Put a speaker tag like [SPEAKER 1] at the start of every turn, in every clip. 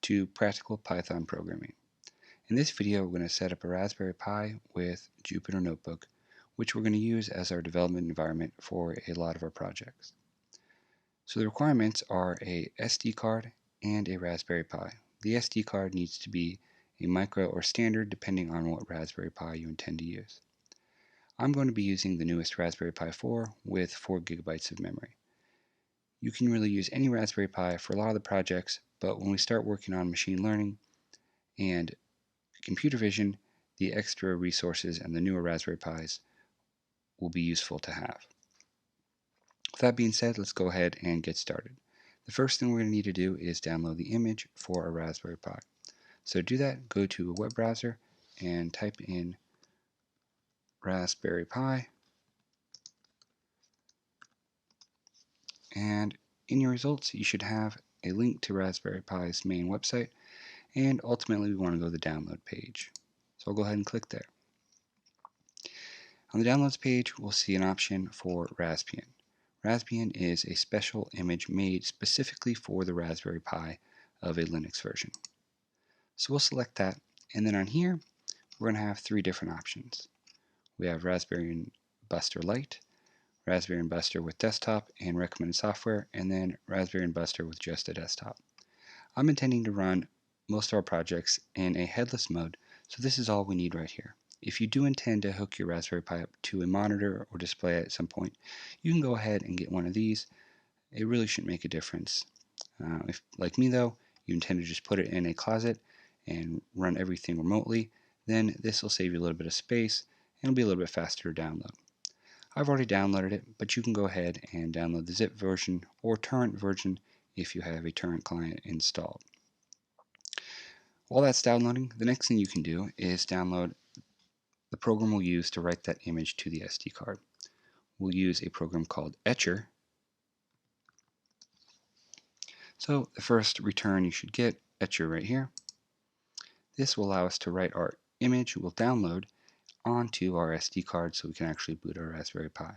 [SPEAKER 1] to Practical Python Programming. In this video, we're going to set up a Raspberry Pi with Jupyter Notebook, which we're going to use as our development environment for a lot of our projects. So the requirements are a SD card and a Raspberry Pi. The SD card needs to be a micro or standard depending on what Raspberry Pi you intend to use. I'm going to be using the newest Raspberry Pi 4 with 4 gigabytes of memory. You can really use any Raspberry Pi for a lot of the projects, but when we start working on machine learning and computer vision, the extra resources and the newer Raspberry Pis will be useful to have. With that being said, let's go ahead and get started. The first thing we're going to need to do is download the image for a Raspberry Pi. So to do that, go to a web browser and type in Raspberry Pi, and in your results you should have a link to Raspberry Pi's main website, and ultimately we want to go to the download page. So I'll go ahead and click there. On the downloads page, we'll see an option for Raspbian. Raspbian is a special image made specifically for the Raspberry Pi of a Linux version. So we'll select that, and then on here we're going to have 3 different options. We have Raspbian Buster Lite, Raspbian Buster with desktop and recommended software, and then Raspbian Buster with just a desktop. I'm intending to run most of our projects in a headless mode, so this is all we need right here. If you do intend to hook your Raspberry Pi up to a monitor or display at some point, you can go ahead and get one of these. It really shouldn't make a difference. If, like me though, you intend to just put it in a closet and run everything remotely, then this will save you a little bit of space and it'll be a little bit faster to download. I've already downloaded it, but you can go ahead and download the zip version or torrent version if you have a torrent client installed. While that's downloading, the next thing you can do is download the program we'll use to write that image to the SD card. We'll use a program called Etcher. So the first return you should get, Etcher right here. This will allow us to write our image we'll download onto our SD card so we can actually boot our Raspberry Pi.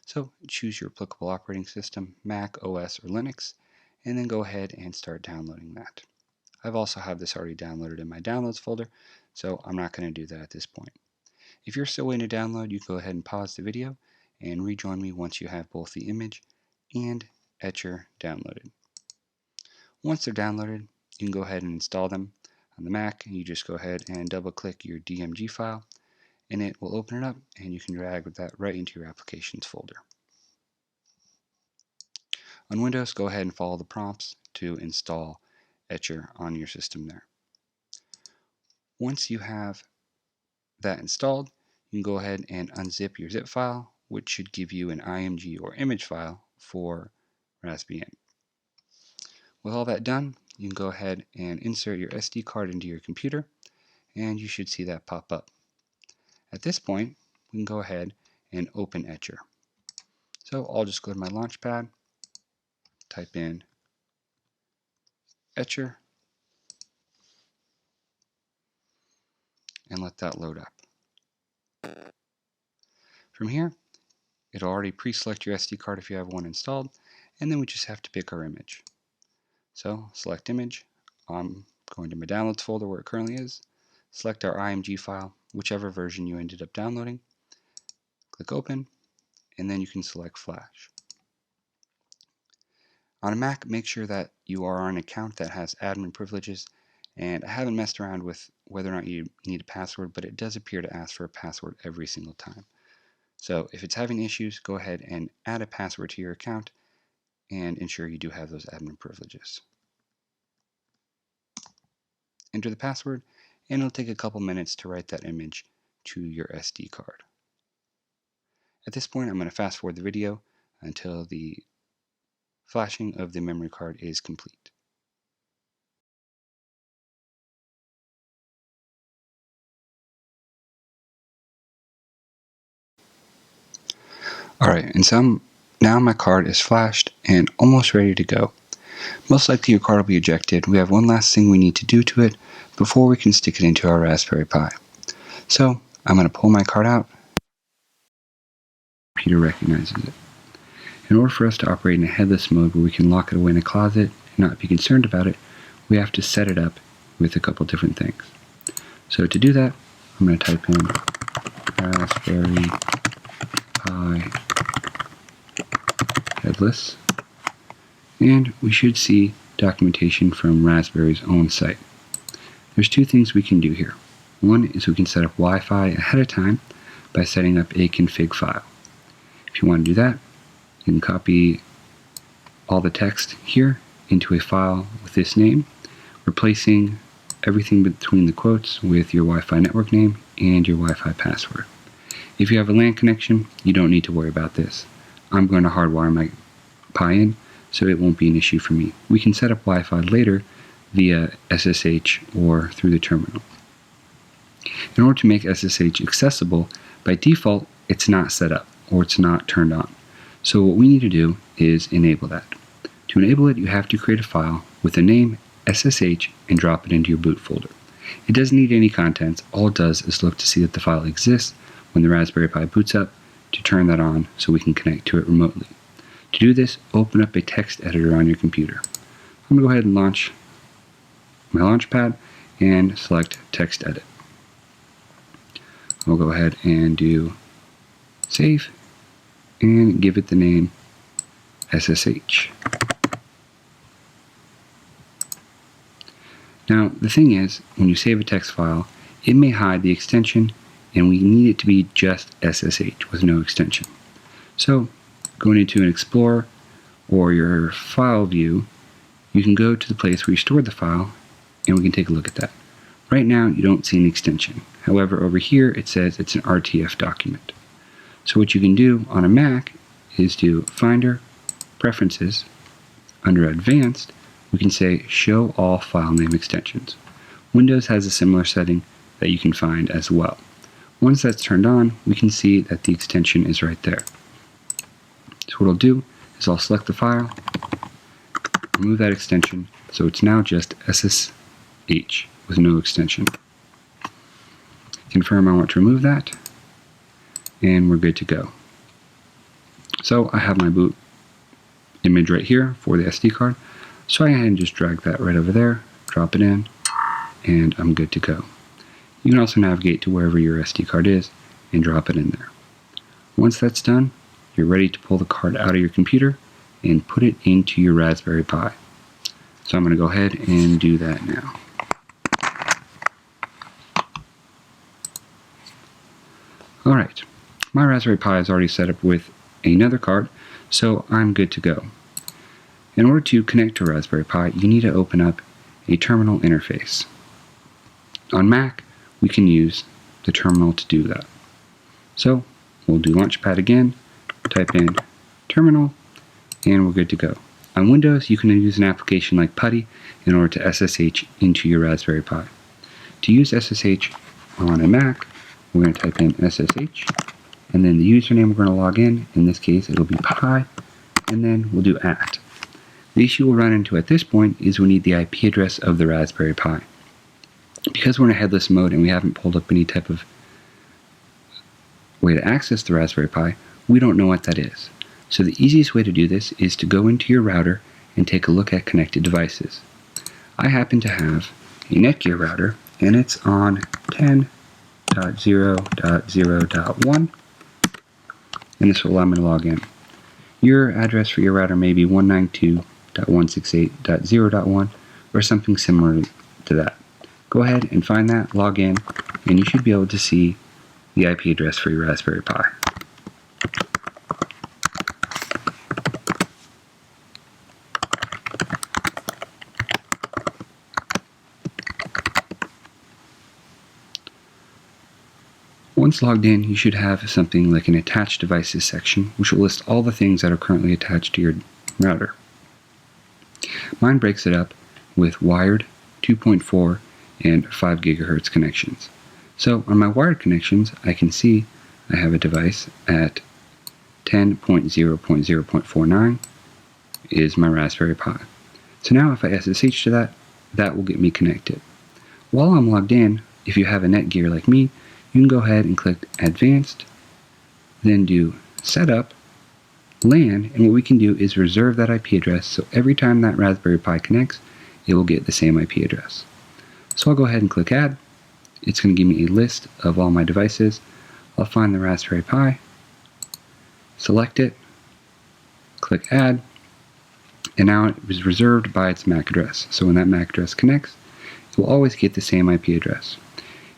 [SPEAKER 1] So choose your applicable operating system, Mac, OS, or Linux, and then go ahead and start downloading that. I've also have this already downloaded in my downloads folder, so I'm not going to do that at this point. If you're still waiting to download, you can go ahead and pause the video and rejoin me once you have both the image and Etcher downloaded. Once they're downloaded, you can go ahead and install them on the Mac, and you just go ahead and double click your DMG file, and it will open it up, and you can drag that right into your applications folder. On Windows, go ahead and follow the prompts to install Etcher on your system there. Once you have that installed, you can go ahead and unzip your zip file, which should give you an IMG or image file for Raspbian. With all that done, you can go ahead and insert your SD card into your computer, and you should see that pop up. At this point, we can go ahead and open Etcher. So I'll just go to my Launchpad, type in Etcher, and let that load up. From here, it'll already pre-select your SD card if you have one installed, and then we just have to pick our image. So select image. I'm going to my downloads folder where it currently is. Select our IMG file, whichever version you ended up downloading. Click open, and then you can select flash. On a Mac, make sure that you are on an account that has admin privileges, and I haven't messed around with whether or not you need a password, but it does appear to ask for a password every single time. So if it's having issues, go ahead and add a password to your account and ensure you do have those admin privileges. Enter the password, and it'll take a couple minutes to write that image to your SD card. At this point, I'm going to fast forward the video until the flashing of the memory card is complete. Alright, and so now my card is flashed and almost ready to go. Most likely your card will be ejected. We have one last thing we need to do to it before we can stick it into our Raspberry Pi. So I'm going to pull my card out. The computer recognizes it. In order for us to operate in a headless mode where we can lock it away in a closet and not be concerned about it, we have to set it up with a couple different things. So to do that, I'm going to type in Raspberry Pi Headless, and we should see documentation from Raspberry's own site. There's two things we can do here. One is we can set up Wi-Fi ahead of time by setting up a config file. If you want to do that, you can copy all the text here into a file with this name, replacing everything between the quotes with your Wi-Fi network name and your Wi-Fi password. If you have a LAN connection, you don't need to worry about this. I'm going to hardwire my Pi in, so it won't be an issue for me. We can set up Wi-Fi later via SSH or through the terminal. In order to make SSH accessible, by default, it's not set up or it's not turned on. So what we need to do is enable that. To enable it, you have to create a file with the name SSH and drop it into your boot folder. It doesn't need any contents. All it does is look to see that the file exists when the Raspberry Pi boots up to turn that on so we can connect to it remotely. To do this, open up a text editor on your computer. I'm going to go ahead and launch my Launchpad and select Text Edit. I'll go ahead and do Save and give it the name SSH. Now, the thing is, when you save a text file, it may hide the extension, and we need it to be just SSH with no extension. So, going into an Explorer or your file view, you can go to the place where you stored the file, and we can take a look at that. Right now, you don't see an extension. However, over here, it says it's an RTF document. So what you can do on a Mac is do Finder, Preferences. Under Advanced, we can say Show All File Name Extensions. Windows has a similar setting that you can find as well. Once that's turned on, we can see that the extension is right there. So what I'll do is I'll select the file, remove that extension, so it's now just SSH with no extension. Confirm I want to remove that, and we're good to go. So I have my boot image right here for the SD card, so I can just drag that right over there, drop it in, and I'm good to go. You can also navigate to wherever your SD card is and drop it in there. Once that's done, you're ready to pull the card out of your computer and put it into your Raspberry Pi. So I'm going to go ahead and do that now. Alright, my Raspberry Pi is already set up with another card, so I'm good to go. In order to connect to Raspberry Pi, you need to open up a terminal interface. On Mac, we can use the terminal to do that. So we'll do Launchpad again, type in terminal, and we're good to go. On Windows, you can use an application like Putty in order to SSH into your Raspberry Pi. To use SSH on a Mac, we're going to type in SSH, and then the username we're going to log in. In this case, it'll be Pi, and then we'll do @ The issue we'll run into at this point is we need the IP address of the Raspberry Pi. Because we're in a headless mode and we haven't pulled up any type of way to access the Raspberry Pi, we don't know what that is. So the easiest way to do this is to go into your router and take a look at connected devices. I happen to have a Netgear router, and it's on 10.0.0.1, and this will allow me to log in. Your address for your router may be 192.168.0.1 or something similar to that. Go ahead and find that, log in, and you should be able to see the IP address for your Raspberry Pi. Once logged in, you should have something like an Attached Devices section, which will list all the things that are currently attached to your router. Mine breaks it up with wired, 2.4, and 5 GHz connections. So on my wired connections, I can see I have a device at 10.0.0.49 is my Raspberry Pi. So now if I SSH to that, that will get me connected. While I'm logged in, if you have a Netgear like me, you can go ahead and click Advanced, then do Setup, LAN, and what we can do is reserve that IP address so every time that Raspberry Pi connects, it will get the same IP address. So I'll go ahead and click Add. It's going to give me a list of all my devices. I'll find the Raspberry Pi, select it, click Add, and now it is reserved by its MAC address. So when that MAC address connects, it will always get the same IP address.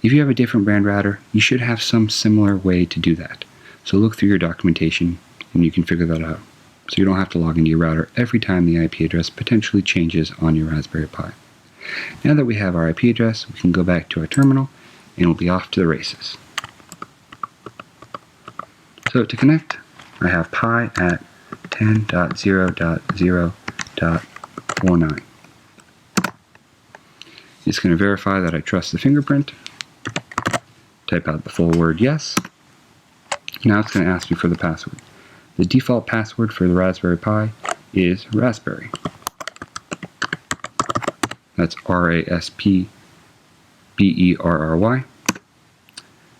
[SPEAKER 1] If you have a different brand router, you should have some similar way to do that. So look through your documentation and you can figure that out. So you don't have to log into your router every time the IP address potentially changes on your Raspberry Pi. Now that we have our IP address, we can go back to our terminal and we'll be off to the races. So to connect, I have Pi at 10.0.0.49. It's going to verify that I trust the fingerprint. Type out the full word yes. Now it's going to ask me for the password. The default password for the Raspberry Pi is Raspberry. That's RASPBERRY.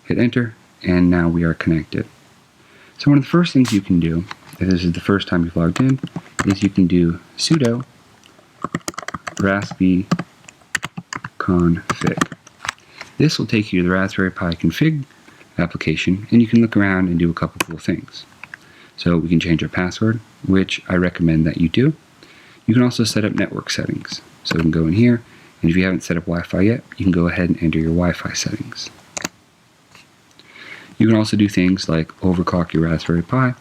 [SPEAKER 1] Hit enter, and now we are connected. So one of the first things you can do, if this is the first time you've logged in, is you can do sudo raspi config. This will take you to the Raspberry Pi config application, and you can look around and do a couple cool things. So we can change our password, which I recommend that you do. You can also set up network settings. So we can go in here, and if you haven't set up Wi-Fi yet, you can go ahead and enter your Wi-Fi settings. You can also do things like overclock your Raspberry Pi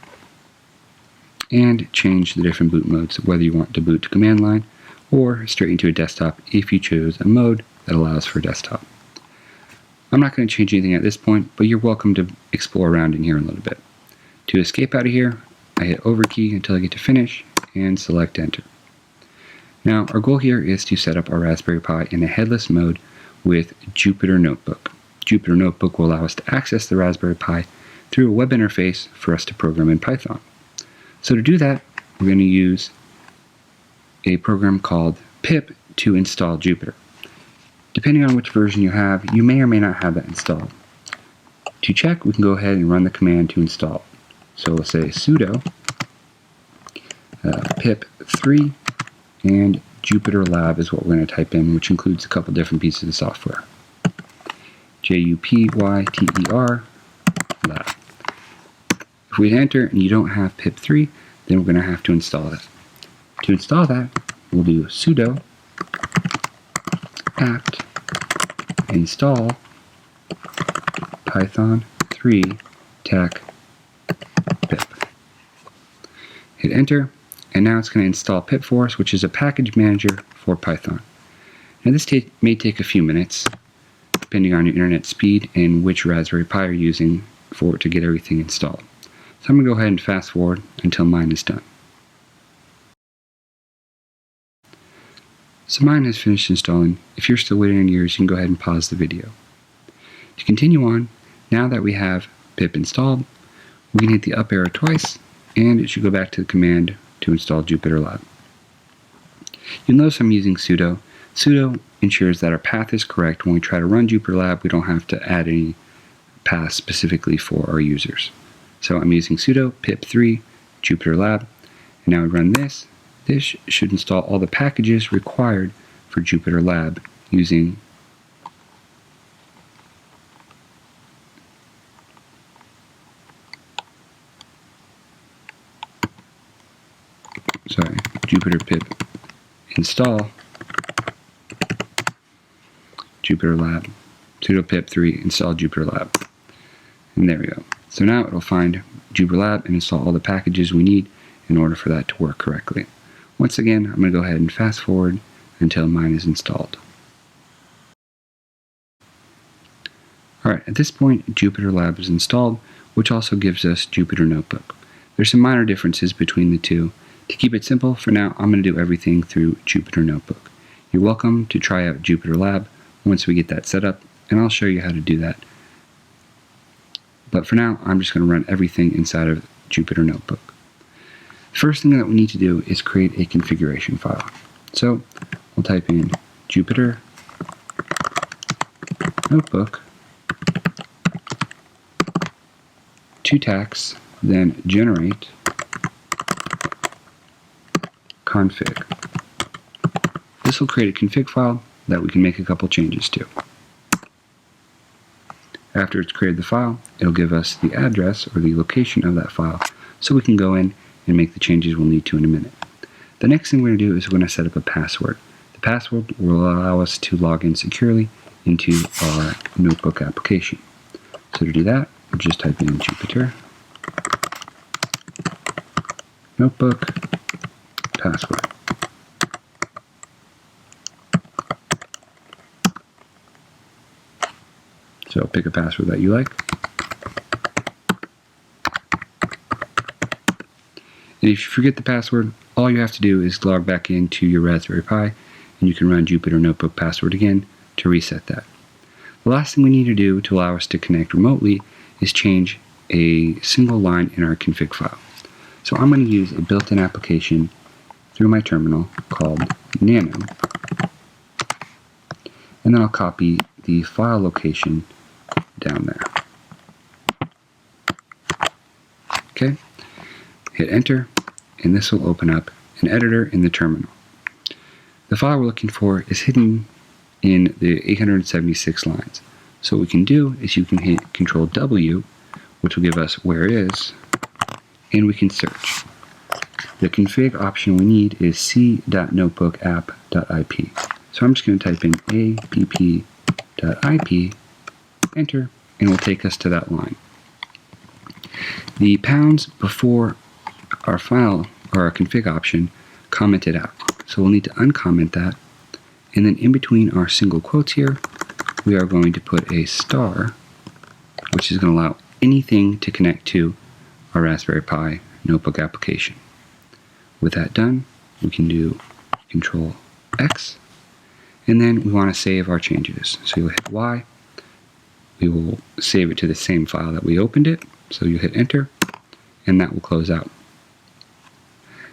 [SPEAKER 1] and change the different boot modes, whether you want to boot to command line or straight into a desktop if you chose a mode that allows for desktop. I'm not going to change anything at this point, but you're welcome to explore around in here a little bit. To escape out of here, I hit over key until I get to finish and select enter. Now our goal here is to set up our Raspberry Pi in a headless mode with Jupyter Notebook. Jupyter Notebook will allow us to access the Raspberry Pi through a web interface for us to program in Python. So to do that, we're going to use a program called pip to install Jupyter. Depending on which version you have, you may or may not have that installed. To check, we can go ahead and run the command to install. So we'll say sudo pip3 and Jupyter Lab is what we're going to type in, which includes a couple different pieces of software. Jupyter Lab. If we enter and you don't have pip3, then we're going to have to install that. To install that, we'll do sudo apt install python 3 tech pip. Hit enter, and now it's going to install pip for us, which is a package manager for Python. Now this may take a few minutes, depending on your internet speed and which Raspberry Pi you're using for it to get everything installed. So I'm going to go ahead and fast forward until mine is done. So mine has finished installing. If you're still waiting on yours, you can go ahead and pause the video. To continue on, now that we have pip installed, we can hit the up arrow twice, and it should go back to the command to install Jupyter Lab. You'll notice I'm using sudo. Sudo ensures that our path is correct. When we try to run Jupyter Lab, we don't have to add any paths specifically for our users. So I'm using sudo pip3 Jupyter Lab, and now we run this. This should install all the packages required for Jupyter Lab using Jupyter pip install Jupyter Lab, sudo pip3 install Jupyter Lab. And there we go. So now it'll find Jupyter Lab and install all the packages we need in order for that to work correctly. Once again, I'm going to go ahead and fast forward until mine is installed. Alright, at this point, Jupyter Lab is installed, which also gives us Jupyter Notebook. There's some minor differences between the two. To keep it simple, for now, I'm going to do everything through Jupyter Notebook. You're welcome to try out Jupyter Lab once we get that set up, and I'll show you how to do that. But for now, I'm just going to run everything inside of Jupyter Notebook. First thing that we need to do is create a configuration file. So we'll type in Jupyter Notebook, 2 tags, then generate config. This will create a config file that we can make a couple changes to. After it's created the file, it'll give us the address or the location of that file, so we can go in and make the changes we'll need to in a minute. The next thing we're going to do is we're going to set up a password. The password will allow us to log in securely into our notebook application. So to do that, we'll just type in Jupyter Notebook password. So pick a password that you like. And if you forget the password, all you have to do is log back into your Raspberry Pi, and you can run Jupyter Notebook password again to reset that. The last thing we need to do to allow us to connect remotely is change a single line in our config file. So I'm going to use a built-in application through my terminal called Nano, and then I'll copy the file location down there. Okay, hit enter, and this will open up an editor in the terminal. The file we're looking for is hidden in the 876 lines. So what we can do is you can hit Control W, which will give us where it is, and we can search. The config option we need is c.notebookapp.ip. So I'm just going to type in app.ip, enter, and it will take us to that line. The pounds before our file or our config option commented out. So we'll need to uncomment that, and then in between our single quotes here, we are going to put a star, which is going to allow anything to connect to our Raspberry Pi notebook application. With that done, we can do Control X, and then we want to save our changes. So you'll hit Y. We will save it to the same file that we opened it. So you hit enter, and that will close out.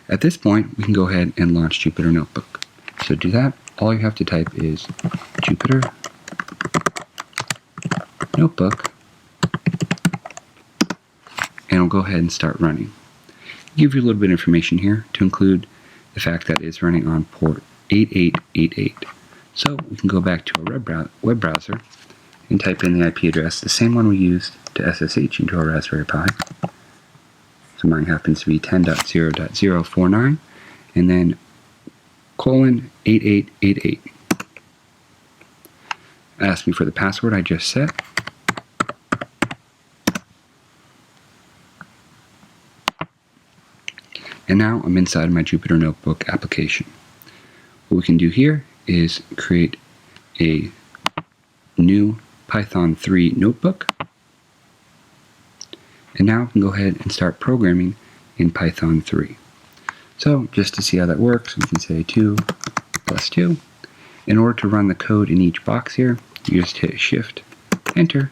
[SPEAKER 1] At this point, we can go ahead and launch Jupyter Notebook. So to do that, all you have to type is Jupyter Notebook, and it'll go ahead and start running. I'll give you a little bit of information here to include the fact that it's running on port 8888. So we can go back to our web browser and type in the IP address, the same one we used to SSH into our Raspberry Pi. So mine happens to be 10.0.049, and then :8888. Ask me for the password I just set. And now I'm inside my Jupyter Notebook application. What we can do here is create a new Python 3 notebook. And now we can go ahead and start programming in Python 3. So just to see how that works, we can say 2 + 2. In order to run the code in each box here, you just hit Shift, Enter,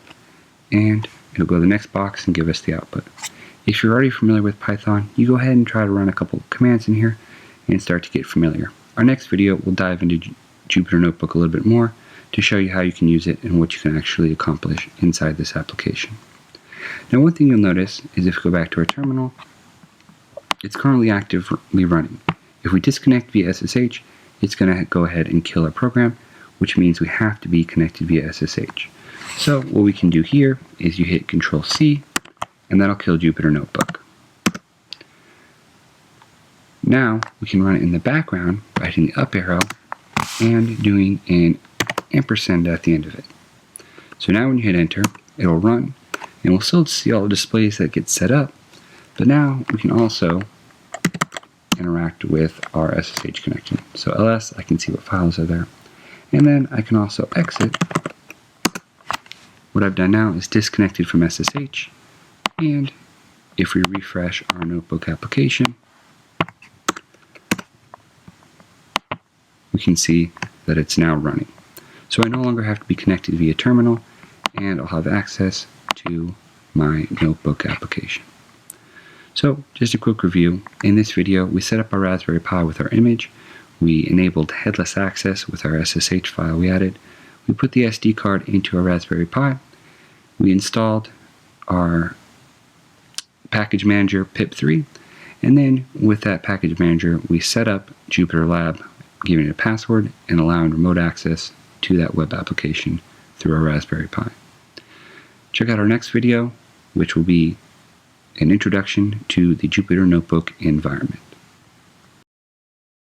[SPEAKER 1] and it'll go to the next box and give us the output. If you're already familiar with Python, you go ahead and try to run a couple commands in here and start to get familiar. Our next video will dive into Jupyter Notebook a little bit more to show you how you can use it and what you can actually accomplish inside this application. Now, one thing you'll notice is if we go back to our terminal, it's currently actively running. If we disconnect via SSH, it's going to go ahead and kill our program, which means we have to be connected via SSH. So what we can do here is you hit Control-C, and that'll kill Jupyter Notebook. Now we can run it in the background by hitting the up arrow and doing an ampersand at the end of it. So now when you hit enter, it'll run, and we'll still see all the displays that get set up, but now we can also interact with our SSH connection. So ls, I can see what files are there. And then I can also exit. What I've done now is disconnected from SSH, and if we refresh our notebook application, we can see that it's now running. So I no longer have to be connected via terminal, and I'll have access to my notebook application. So just a quick review. In this video, we set up our Raspberry Pi with our image. We enabled headless access with our SSH file we added. We put the SD card into our Raspberry Pi. We installed our package manager pip3, and then with that package manager, we set up Jupyter Lab giving it a password, and allowing remote access to that web application through our Raspberry Pi. Check out our next video, which will be an introduction to the Jupyter Notebook environment.